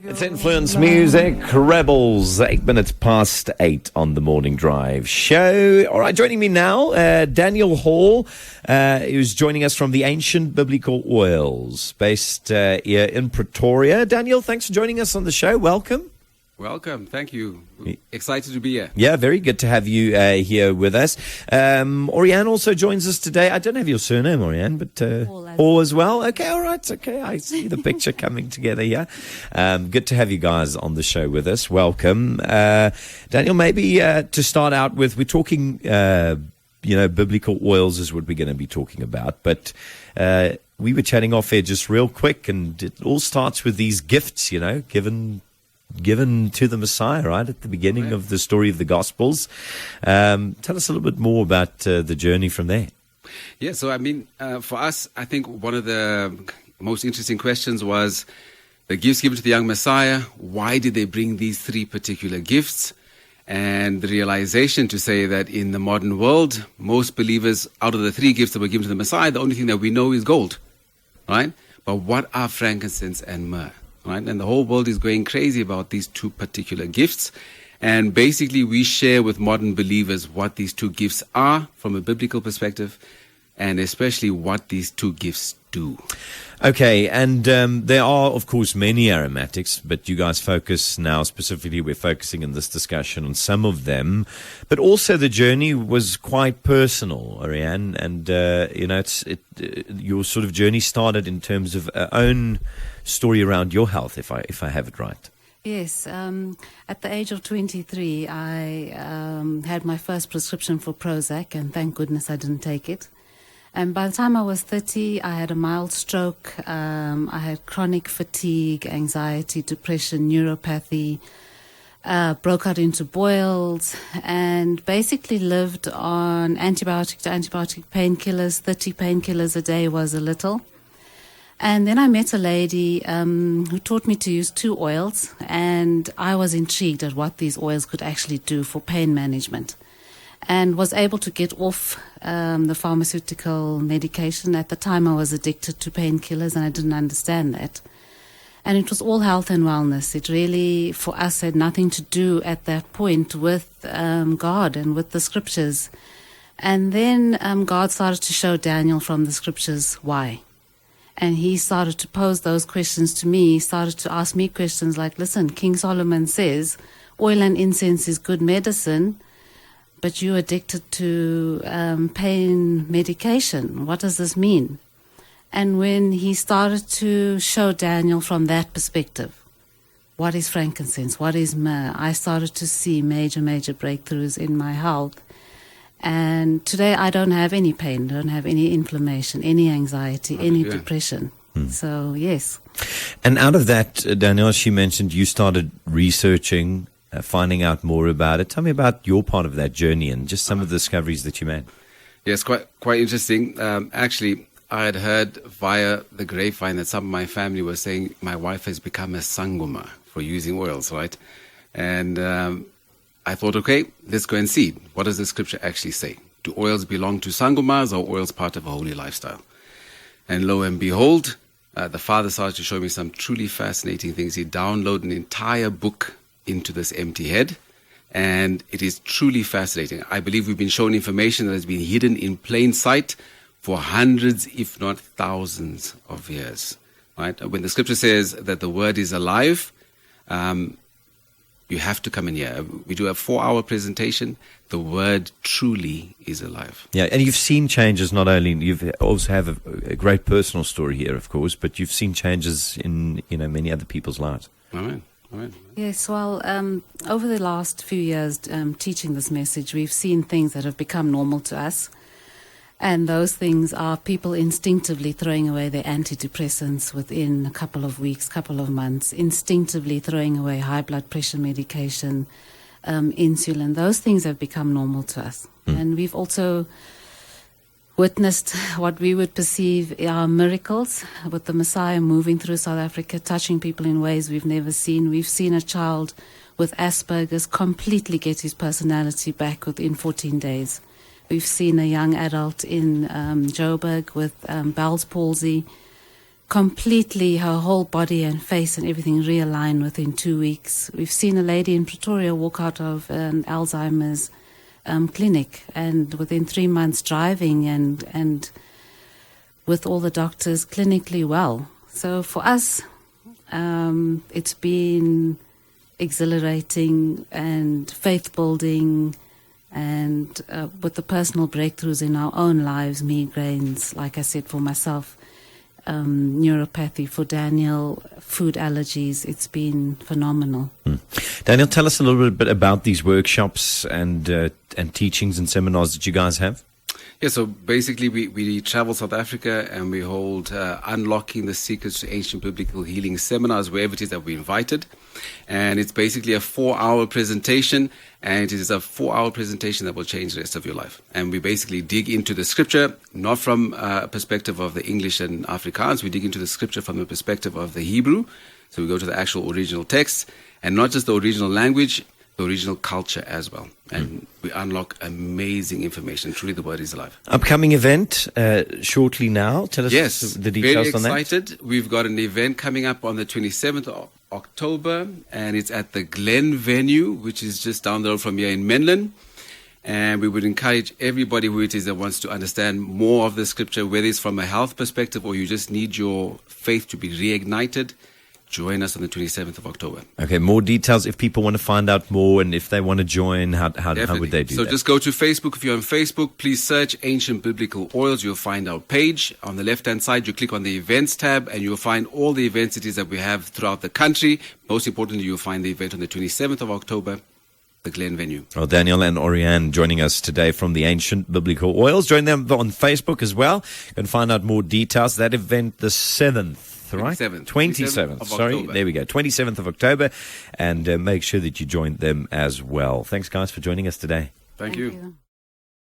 It's Influence Music, Rebels, 8 minutes past 8 on the Morning Drive show. All right, joining me now, Daniel Hall, who's joining us from the Ancient Biblical Oils, based here in Pretoria. Daniel, thanks for joining us on the show. Welcome. Welcome. Thank you. Excited to be here. Yeah, very good to have you here with us. Oriane also joins us today. I don't have your surname, Oriane, but Hall as well. Okay, all right. Okay, I see the picture coming together here. Good to have you guys on the show with us. Welcome. Daniel, maybe to start out with, we're talking, biblical oils is what we're going to be talking about. But we were chatting off air just real quick, and it all starts with these gifts, given to the Messiah, right, at the beginning of the story of the Gospels. Tell us a little bit more about the journey from there. Yeah, so for us, I think one of the most interesting questions was the gifts given to the young Messiah. Why did they bring these three particular gifts? And the realization to say that in the modern world, most believers, out of the three gifts that were given to the Messiah, the only thing that we know is gold, right? But what are frankincense and myrrh? Right? And the whole world is going crazy about these two particular gifts. And basically, we share with modern believers what these two gifts are from a biblical perspective, and especially what these two gifts do. Okay, and there are, of course, many aromatics, but you guys focus now specifically, we're focusing in this discussion on some of them, but also the journey was quite personal, Oriane, and, your sort of journey started in terms of own story around your health, if I have it right. Yes, at the age of 23, I had my first prescription for Prozac, and thank goodness I didn't take it. And by the time I was 30, I had a mild stroke. I had chronic fatigue, anxiety, depression, neuropathy, broke out into boils, and basically lived on antibiotic to antibiotic painkillers. 30 painkillers a day was a little. And then I met a lady who taught me to use 2 oils, and I was intrigued at what these oils could actually do for pain management, and was able to get off the pharmaceutical medication. At the time, I was addicted to painkillers, and I didn't understand that. And it was all health and wellness. It really, for us, had nothing to do at that point with God and with the scriptures. And then God started to show Daniel from the scriptures why. And he started to pose those questions to me. He started to ask me questions like, listen, King Solomon says oil and incense is good medicine, but you're addicted to pain medication. What does this mean? And when he started to show Daniel from that perspective, what is frankincense? What is myrrh? I started to see major breakthroughs in my health. And today I don't have any pain, don't have any inflammation, any anxiety, any depression. So, yes. And out of that, Danielle, she mentioned you started researching, finding out more about it. Tell me about your part of that journey and just some of the discoveries that you made. Yes, quite interesting. Actually, I had heard via the grapevine that some of my family were saying my wife has become a sangoma for using oils, right? And I thought, okay, let's go and see. What does the scripture actually say? Do oils belong to sangomas, or oils part of a holy lifestyle? And lo and behold, the father started to show me some truly fascinating things. He downloaded an entire book into this empty head, and it is truly fascinating. I believe we've been shown information that has been hidden in plain sight for hundreds, if not thousands of years. Right? When the scripture says that the word is alive, you have to come in here. We do a 4-hour presentation. The word truly is alive. Yeah, and you've seen changes. Not only you also have a great personal story here, of course, but you've seen changes in many other people's lives. All right. Yes, well, over the last few years teaching this message, we've seen things that have become normal to us. And those things are people instinctively throwing away their antidepressants within a couple of weeks, couple of months, instinctively throwing away high blood pressure medication, insulin. Those things have become normal to us. And we've also witnessed what we would perceive are miracles with the Messiah moving through South Africa, touching people in ways we've never seen. We've seen a child with Asperger's completely get his personality back within 14 days. We've seen a young adult in Joburg with Bell's palsy completely, her whole body and face and everything realign within 2 weeks. We've seen a lady in Pretoria walk out of an Alzheimer's clinic, and within 3 months driving and with all the doctors clinically well. So for us, it's been exhilarating and faith building, and with the personal breakthroughs in our own lives, migraines, like I said, for myself, neuropathy, for Daniel, food allergies. It's been phenomenal. Daniel, tell us a little bit about these workshops and teachings and seminars that you guys have. Yeah, so basically we travel South Africa and we hold Unlocking the Secrets to Ancient Biblical Healing seminars wherever it is that we're invited. And it's basically a 4-hour presentation, and it is a 4-hour presentation that will change the rest of your life. And we basically dig into the scripture, not from a perspective of the English and Afrikaans. We dig into the scripture from the perspective of the Hebrew. So we go to the actual original text, and not just the original language, the original culture as well. And we unlock amazing information. Truly, the word is alive. Upcoming event shortly now. Tell us Yes, the details on that. very excited. We've got an event coming up on the 27th of October, and it's at the Glen venue, which is just down the road from here in Menlyn. And we would encourage everybody who it is that wants to understand more of the scripture, whether it's from a health perspective or you just need your faith to be reignited, join us on the 27th of October. Okay, more details if people want to find out more and if they want to join, how would they do so that? Just go to Facebook. If you're on Facebook, please search Ancient Biblical Oils. You'll find our page. On the left-hand side, you click on the events tab and you'll find all the events it is that we have throughout the country. Most importantly, you'll find the event on the 27th of October, the Glen venue. Well, Daniel and Oriane joining us today from the Ancient Biblical Oils. Join them on Facebook as well. You can find out more details. That event, the 7th. Right? 27th. Sorry, October. there we go. 27th of October. And make sure that you join them as well. Thanks, guys, for joining us today. Thank you.